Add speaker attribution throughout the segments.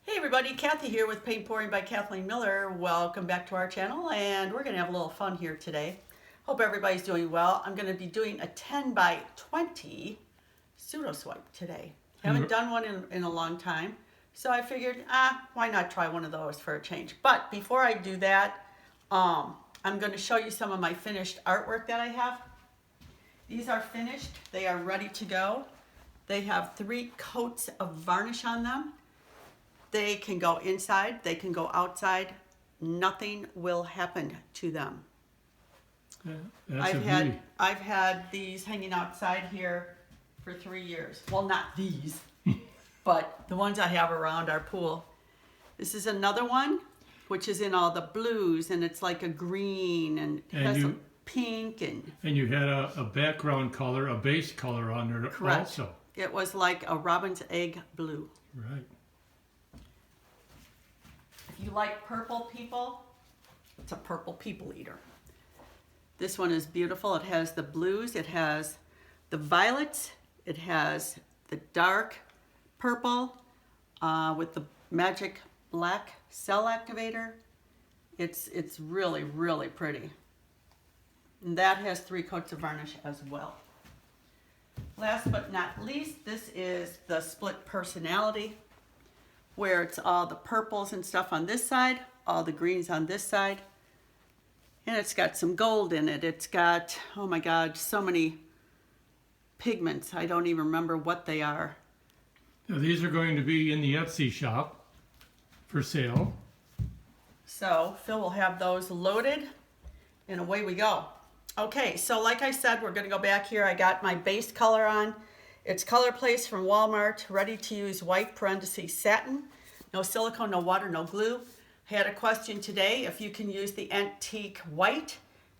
Speaker 1: Hey everybody, Kathy here with Paint Pouring by Kathleen Miller. Welcome back to our channel, and we're going to have a little fun here today. Hope everybody's doing well. I'm going to be doing a 10 by 20 pseudo swipe today. Haven't done one in a long time, so I figured, why not try one of those for a change. But before I do that, I'm going to show you some of my finished artwork that I have. These are finished. They are ready to go. They have 3 coats of varnish on them. They can go inside, they can go outside. Nothing will happen to them.
Speaker 2: Yeah,
Speaker 1: I've had these hanging outside here for 3 years. Well, not these, but the ones I have around our pool. This is another one, which is in all the blues, and it's like a green and has some pink
Speaker 2: and you had a background color, a base color on there.
Speaker 1: Correct.
Speaker 2: Also.
Speaker 1: It was like a robin's egg blue.
Speaker 2: Right.
Speaker 1: If you like purple people, it's a purple people eater. This one is beautiful. It has the blues, it has the violets, it has the dark purple with the magic black cell activator. It's really, really pretty. And that has 3 coats of varnish as well. Last but not least, this is the split personality, where it's all the purples and stuff on this side, all the greens on this side. And it's got some gold in it. It's got, oh my God, so many pigments. I don't even remember what they are.
Speaker 2: Now these are going to be in the Etsy shop for sale.
Speaker 1: So Phil will have those loaded and away we go. Okay, so like I said, we're gonna go back here. I got my base color on. It's Color Place from Walmart, ready to use white parentheses satin. No silicone, no water, no glue. I had a question today if you can use the antique white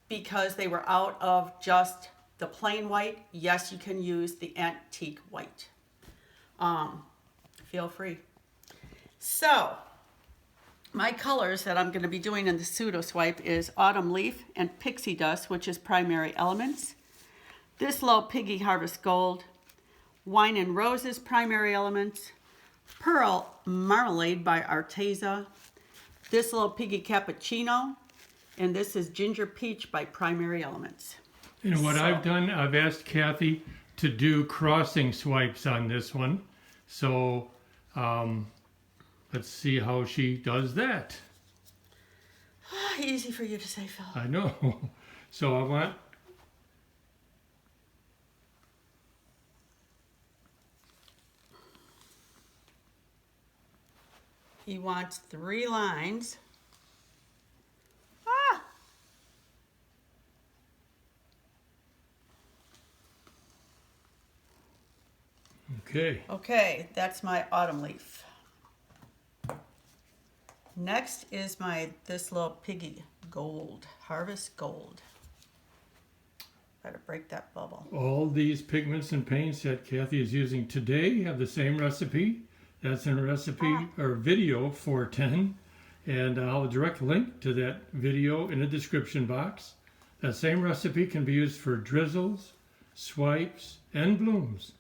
Speaker 1: because they were out of just the plain white. Yes, you can use the antique white. Feel free. So, my colors that I'm going to be doing in the pseudo swipe is Autumn Leaf and Pixie Dust, which is primary elements. This Little Piggy Harvest Gold, Wine and Roses primary elements, Pearl Marmalade by Arteza, This Little Piggy Cappuccino, and this is Ginger Peach by Primary Elements.
Speaker 2: And what I've done, I've asked Kathy to do crossing swipes on this one. So let's see how she does that.
Speaker 1: Easy for you to say, Phil.
Speaker 2: I know. So I want
Speaker 1: He wants 3 lines.
Speaker 2: Okay.
Speaker 1: Okay, that's my Autumn Leaf. Next is my This Little Piggy Gold, Harvest Gold. Better break that bubble.
Speaker 2: All these pigments and paints that Kathy is using today have the same recipe. That's in a recipe or video 410, and I'll have a direct link to that video in the description box. That same recipe can be used for drizzles, swipes, and blooms.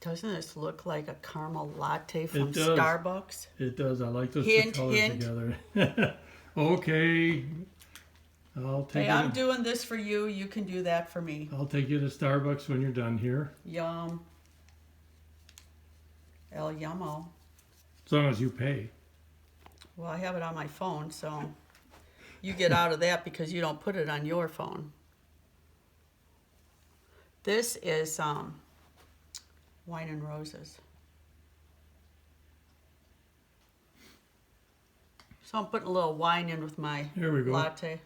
Speaker 1: Doesn't this look like a caramel latte from
Speaker 2: It does.
Speaker 1: Starbucks?
Speaker 2: It does. I like those
Speaker 1: Hint,
Speaker 2: two colors
Speaker 1: hint.
Speaker 2: together. Okay, I'll take
Speaker 1: Hey,
Speaker 2: you.
Speaker 1: I'm doing this for you. You can do that for me.
Speaker 2: I'll take you to Starbucks when you're done here,
Speaker 1: Yum. El Yummo.
Speaker 2: as long as you pay.
Speaker 1: Well, I have it on my phone, so you get out of that because you don't put it on your phone. This is Wine and Roses. So I'm putting a little wine in with my
Speaker 2: There we go.
Speaker 1: latte.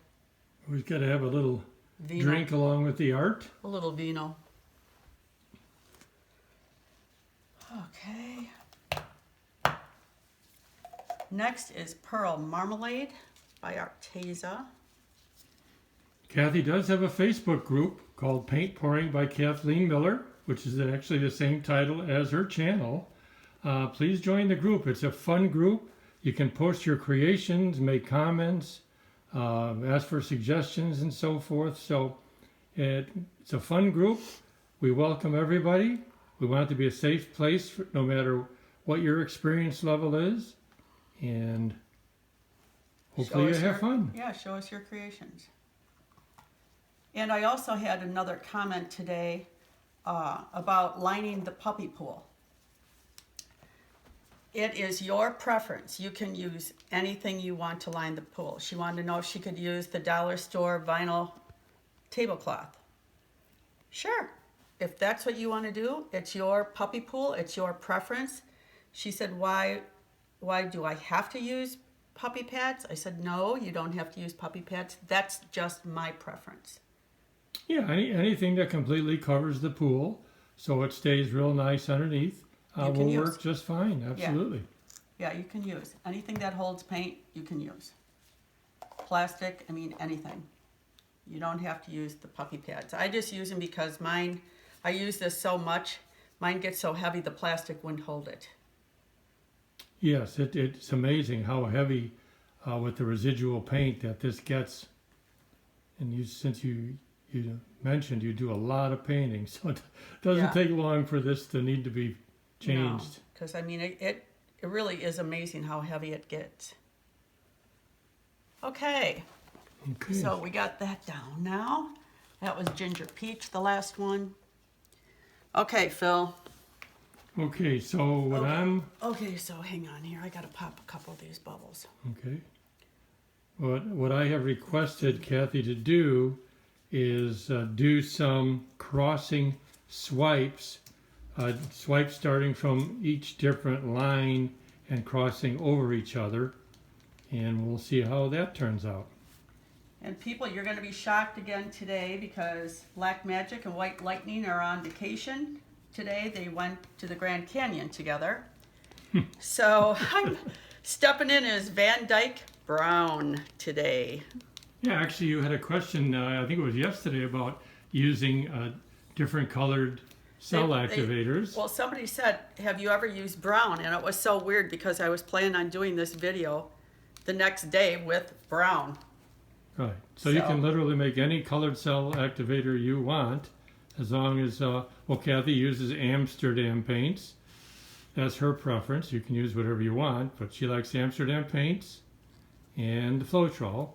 Speaker 2: We've got to have a little
Speaker 1: Vino.
Speaker 2: drink along with the art.
Speaker 1: A little vino. Okay. Next is Pearl Marmalade by Arteza.
Speaker 2: Kathy does have a Facebook group called Paint Pouring by Kathleen Miller, which is actually the same title as her channel. Please join the group. It's a fun group. You can post your creations, make comments, ask for suggestions and so forth. So it's a fun group. We welcome everybody. We want it to be a safe place for, no matter what your experience level is. And hopefully you have fun.
Speaker 1: Yeah, show us your creations. And I also had another comment today about lining the puppy pool. It is your preference. You can use anything you want to line the pool. She wanted to know if she could use the dollar store vinyl tablecloth. Sure. If that's what you want to do, it's your puppy pool, it's your preference. She said, why do I have to use puppy pads? I said, no, you don't have to use puppy pads. That's just my preference.
Speaker 2: Yeah, anything that completely covers the pool so it stays real nice underneath will work just fine. Absolutely.
Speaker 1: Yeah, you can use. Anything that holds paint, you can use. Plastic, I mean, anything. You don't have to use the puppy pads. I just use them because mine, I use this so much, mine gets so heavy the plastic wouldn't hold it.
Speaker 2: Yes, it's amazing how heavy with the residual paint that this gets. And since you mentioned you do a lot of painting, so it doesn't take long for this to need to be changed.
Speaker 1: Because I mean, it really is amazing how heavy it gets. Okay, so we got that down now. That was Ginger Peach, the last one. Okay, Phil.
Speaker 2: Okay, so
Speaker 1: Okay, so hang on here. I got to pop a couple of these bubbles.
Speaker 2: Okay. What I have requested Kathy to do is do some crossing swipes. Swipes starting from each different line and crossing over each other. And we'll see how that turns out.
Speaker 1: And people, you're going to be shocked again today because Black Magic and White Lightning are on vacation. Today they went to the Grand Canyon together. So I'm stepping in as Van Dyke Brown today.
Speaker 2: Yeah, actually you had a question, I think it was yesterday, about using different colored cell activators.
Speaker 1: Well, somebody said, have you ever used brown? And it was so weird because I was planning on doing this video the next day with brown.
Speaker 2: Right, so you can literally make any colored cell activator you want, as long as, well, Kathy uses Amsterdam paints. That's her preference. You can use whatever you want, but she likes Amsterdam paints and the Floetrol.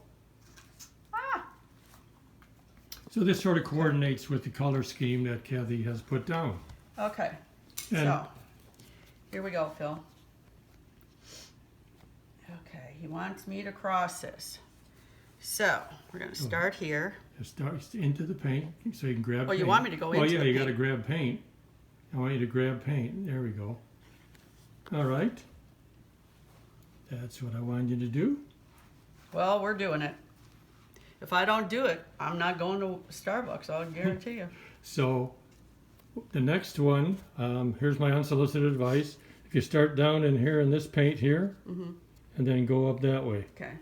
Speaker 2: So this sort of coordinates with the color scheme that Kathy has put down.
Speaker 1: Okay,
Speaker 2: And
Speaker 1: so here we go, Phil. Okay, he wants me to cross this. So we're going to start here.
Speaker 2: start into the paint so you can grab paint.
Speaker 1: You want me to go into the
Speaker 2: yeah, you
Speaker 1: paint?
Speaker 2: got to grab paint. I want you to grab paint. There we go. All right. That's what I wanted you to do.
Speaker 1: Well, we're doing it. If I don't do it, I'm not going to Starbucks, I'll guarantee you.
Speaker 2: So the next one, here's my unsolicited advice. If you start down in here in this paint here, and then go up that way.
Speaker 1: Okay.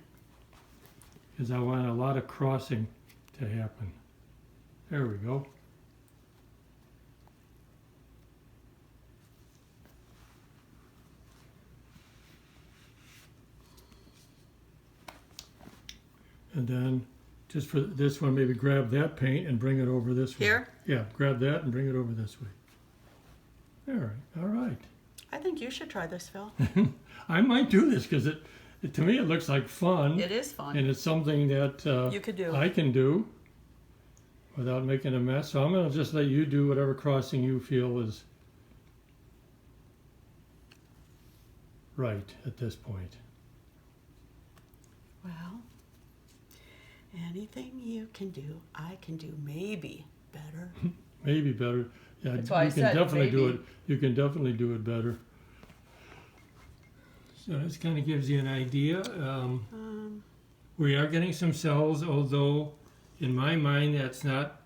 Speaker 2: Because I want a lot of crossing to happen. There we go. And then just for this one, maybe grab that paint and bring it over this way.
Speaker 1: Here?
Speaker 2: Yeah, grab that and bring it over this way. All right.
Speaker 1: I think you should try this, Phil.
Speaker 2: I might do this because to me it looks like fun.
Speaker 1: It is fun.
Speaker 2: And it's something that
Speaker 1: You could do.
Speaker 2: I can do without making a mess. So I'm going to just let you do whatever crossing you feel is right at this point.
Speaker 1: Well, anything you can do, I can do maybe better.
Speaker 2: Maybe better. Yeah,
Speaker 1: That's why I said
Speaker 2: definitely do
Speaker 1: maybe.
Speaker 2: it. You can definitely do it better. So this kind of gives you an idea. We are getting some cells, although in my mind that's not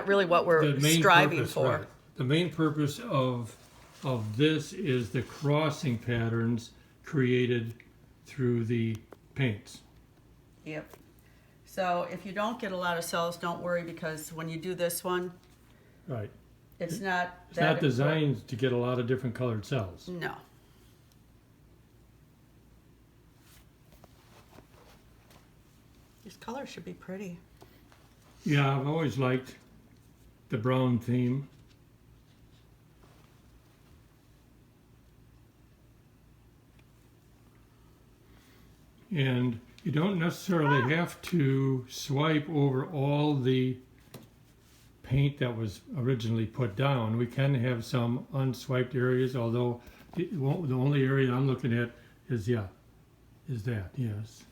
Speaker 1: really what we're
Speaker 2: the main
Speaker 1: striving
Speaker 2: purpose,
Speaker 1: for.
Speaker 2: right. The main purpose of this is the crossing patterns created through the paints.
Speaker 1: Yep. So if you don't get a lot of cells, don't worry, because when you do this one,
Speaker 2: Right.
Speaker 1: it's not
Speaker 2: It's not designed to get a lot of different colored cells.
Speaker 1: No. These colors should be pretty.
Speaker 2: Yeah, I've always liked the brown theme. and you don't necessarily have to swipe over all the paint that was originally put down. We can have some unswiped areas, although the only area I'm looking at is that, yes.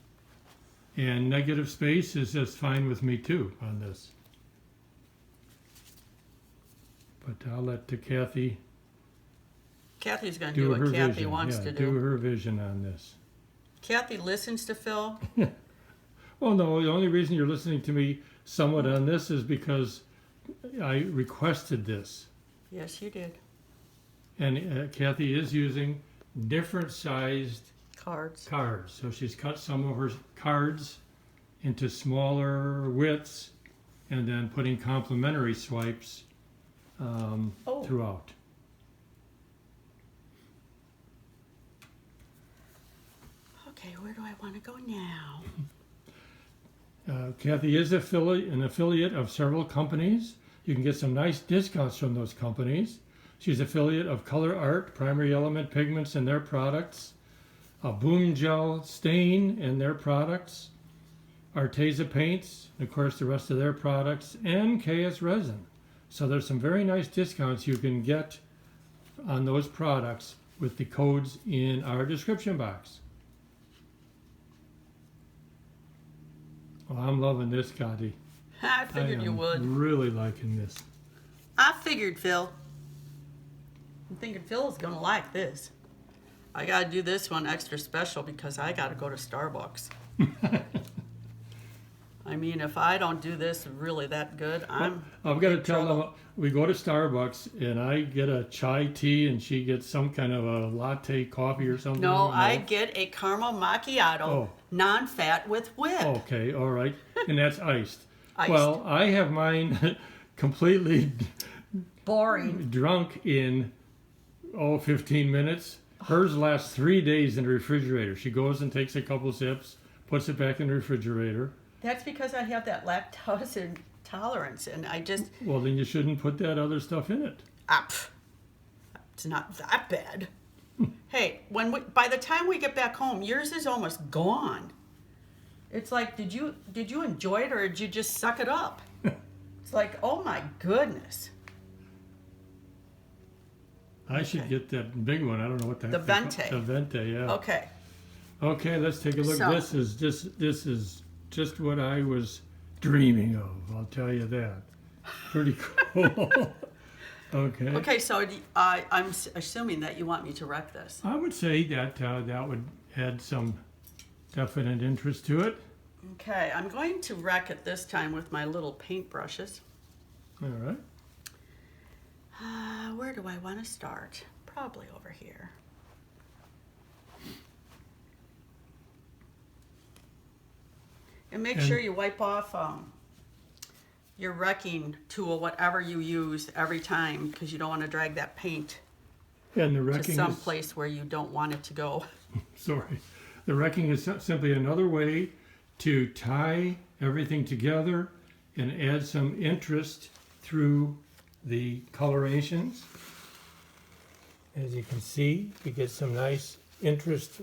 Speaker 2: And negative space is just fine with me too on this. But I'll let Kathy
Speaker 1: Kathy's going to
Speaker 2: do
Speaker 1: do
Speaker 2: her
Speaker 1: what Kathy
Speaker 2: vision.
Speaker 1: wants
Speaker 2: Yeah,
Speaker 1: to
Speaker 2: do
Speaker 1: do.
Speaker 2: her vision on this.
Speaker 1: Kathy listens to Phil.
Speaker 2: Well, no, the only reason you're listening to me somewhat on this is because I requested this.
Speaker 1: Yes, you did.
Speaker 2: And Kathy is using different sized
Speaker 1: Cards.
Speaker 2: So she's cut some of her cards into smaller widths and then putting complementary swipes throughout.
Speaker 1: Okay, where do I want to go now?
Speaker 2: Kathy is an affiliate of several companies. You can get some nice discounts from those companies. She's affiliate of Color Art, Primary Element Pigments and their products, Boom Gel Stain and their products, Arteza Paints, and of course the rest of their products, and KS Resin. So there's some very nice discounts you can get on those products with the codes in our description box. Well, I'm loving this, Kathy.
Speaker 1: I figured you would.
Speaker 2: Really liking this.
Speaker 1: I figured, Phil. I'm thinking Phil is going to like this. I got to do this one extra special because I got to go to Starbucks. I mean, if I don't do this really that good, I'm
Speaker 2: I've got to
Speaker 1: in
Speaker 2: tell
Speaker 1: trouble.
Speaker 2: them, we go to Starbucks and I get a chai tea and she gets some kind of a latte coffee or something.
Speaker 1: No, I get a caramel macchiato,
Speaker 2: Oh.
Speaker 1: non-fat with whip.
Speaker 2: Okay, all right. And that's iced.
Speaker 1: Iced.
Speaker 2: Well, I have mine completely
Speaker 1: Boring.
Speaker 2: drunk in, 15 minutes. Hers lasts 3 days in the refrigerator. She goes and takes a couple sips, puts it back in the refrigerator.
Speaker 1: That's because I have that lactose intolerance, and I just,
Speaker 2: Well, then you shouldn't put that other stuff in it.
Speaker 1: it's not that bad. Hey, by the time we get back home, yours is almost gone. It's like, did you enjoy it or did you just suck it up? It's like, oh my goodness.
Speaker 2: I should get that big one. I don't know what the
Speaker 1: The
Speaker 2: heck they call-
Speaker 1: Venti.
Speaker 2: The Venti, yeah.
Speaker 1: Okay.
Speaker 2: Okay, let's take a look.
Speaker 1: So-
Speaker 2: This is just what I was dreaming of. I'll tell you that. Pretty cool. Okay.
Speaker 1: Okay, so I'm assuming that you want me to wreck this.
Speaker 2: I would say that that would add some definite interest to it.
Speaker 1: Okay, I'm going to wreck it this time with my little paint brushes.
Speaker 2: All right.
Speaker 1: Where do I want to start? Probably over here. And make sure you wipe off your wrecking tool, whatever you use, every time, because you don't want to drag that paint
Speaker 2: And the
Speaker 1: to
Speaker 2: wrecking
Speaker 1: some
Speaker 2: is,
Speaker 1: place where you don't want it to go.
Speaker 2: sorry, the wrecking is simply another way to tie everything together and add some interest through the colorations. As you can see, you get some nice interest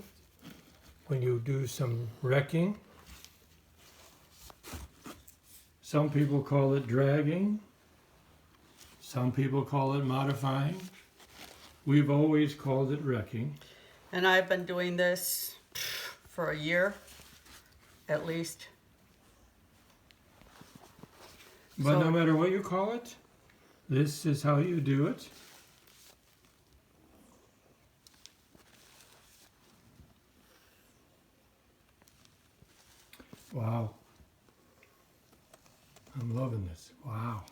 Speaker 2: when you do some wrecking. Some people call it dragging. Some people call it modifying. We've always called it wrecking.
Speaker 1: And I've been doing this for a year, at least.
Speaker 2: But
Speaker 1: So-
Speaker 2: no matter what you call it, this is how you do it. Wow. I'm loving this. Wow.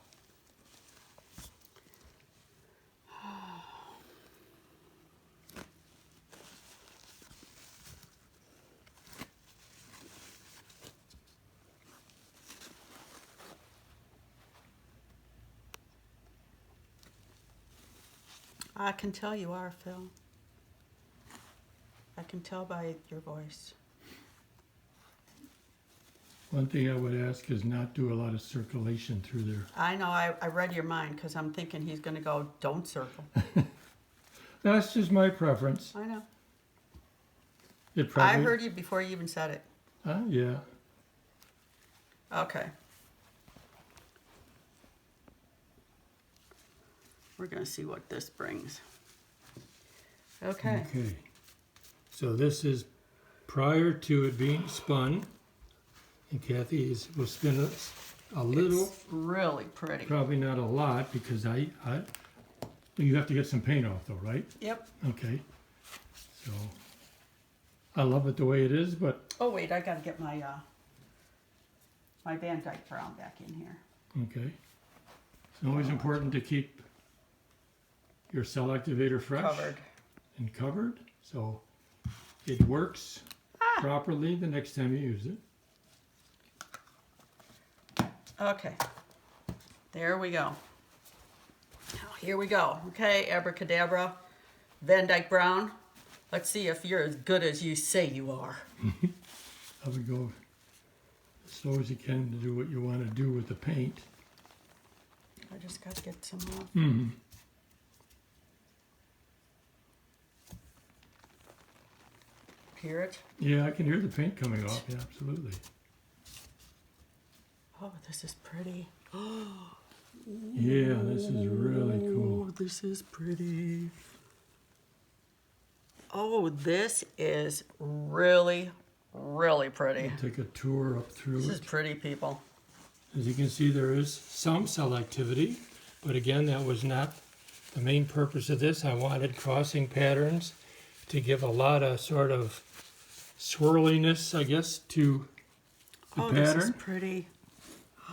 Speaker 1: I can tell you are, Phil. I can tell by your voice.
Speaker 2: One thing I would ask is not do a lot of circulation through there.
Speaker 1: I know, I read your mind because I'm thinking he's going to go, don't circle.
Speaker 2: That's just my preference.
Speaker 1: I know.
Speaker 2: It probably.
Speaker 1: I heard you before you even said it.
Speaker 2: Yeah.
Speaker 1: Okay. We're going to see what this brings. Okay.
Speaker 2: Okay. So this is prior to it being spun. And Kathy will spin a little.
Speaker 1: It's really pretty.
Speaker 2: Probably not a lot because you have to get some paint off though, right?
Speaker 1: Yep.
Speaker 2: Okay. So I love it the way it is, but
Speaker 1: Oh wait, I got to get my my Van Dyke brown back in here.
Speaker 2: okay. It's always important to keep your cell activator fresh
Speaker 1: Covered.
Speaker 2: and covered so it works properly the next time you use it.
Speaker 1: Okay. There we go. Now, here we go. Okay, abracadabra, Van Dyke brown. Let's see if you're as good as you say you are.
Speaker 2: I would go as slow as you can to do what you want to do with the paint.
Speaker 1: I just got to get some off.
Speaker 2: Mm-hmm.
Speaker 1: Hear it?
Speaker 2: Yeah, I can hear the paint coming off. Yeah, absolutely.
Speaker 1: Oh, this is pretty.
Speaker 2: Yeah, this is really cool.
Speaker 1: Oh, this is pretty. Oh, this is really, really pretty.
Speaker 2: We'll take a tour up through
Speaker 1: This
Speaker 2: it.
Speaker 1: is pretty, people.
Speaker 2: As you can see, there is some cell activity, but again, that was not the main purpose of this. I wanted crossing patterns to give a lot of sort of swirliness, I guess, to the
Speaker 1: Oh,
Speaker 2: pattern.
Speaker 1: this is pretty.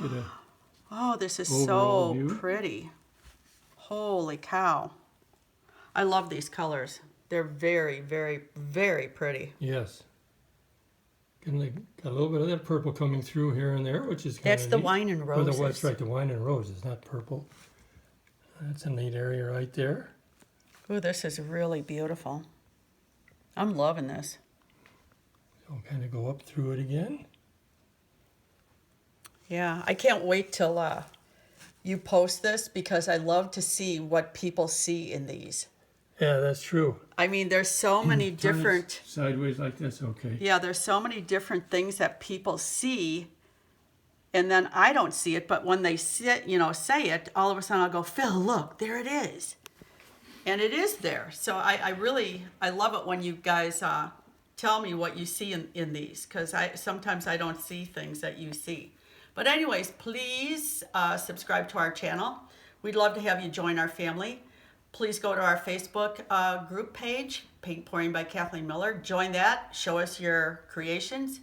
Speaker 2: Get a
Speaker 1: Oh, this is
Speaker 2: overall
Speaker 1: so
Speaker 2: view.
Speaker 1: pretty. Holy cow. I love these colors. They're very, very, very pretty.
Speaker 2: Yes. And they got a little bit of that purple coming through here and there, which is kind
Speaker 1: That's
Speaker 2: of
Speaker 1: the
Speaker 2: neat.
Speaker 1: wine and
Speaker 2: Or
Speaker 1: roses.
Speaker 2: that's right, the wine and roses, not purple. That's a neat area right there.
Speaker 1: Oh, this is really beautiful. I'm loving this.
Speaker 2: So we'll kind of go up through it again.
Speaker 1: Yeah, I can't wait till you post this because I love to see what people see in these.
Speaker 2: Yeah, that's true.
Speaker 1: I mean, there's so many
Speaker 2: Turn it
Speaker 1: different,
Speaker 2: sideways like this, okay.
Speaker 1: yeah, there's so many different things that people see, and then I don't see it, but when they say it, all of a sudden I'll go, Phil, look, there it is. And it is there. So I love it when you guys tell me what you see in these, because sometimes I don't see things that you see. But anyways, please subscribe to our channel. We'd love to have you join our family. Please go to our Facebook group page, Paint Pouring by Kathleen Miller. Join that. Show us your creations.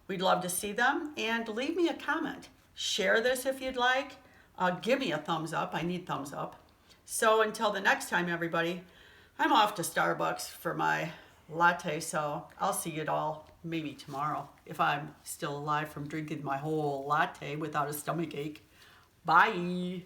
Speaker 1: We'd love to see them. And leave me a comment. Share this if you'd like. Give me a thumbs up. I need thumbs up. So until the next time, everybody, I'm off to Starbucks for my latte. So I'll see you all maybe tomorrow if I'm still alive from drinking my whole latte without a stomach ache. Bye.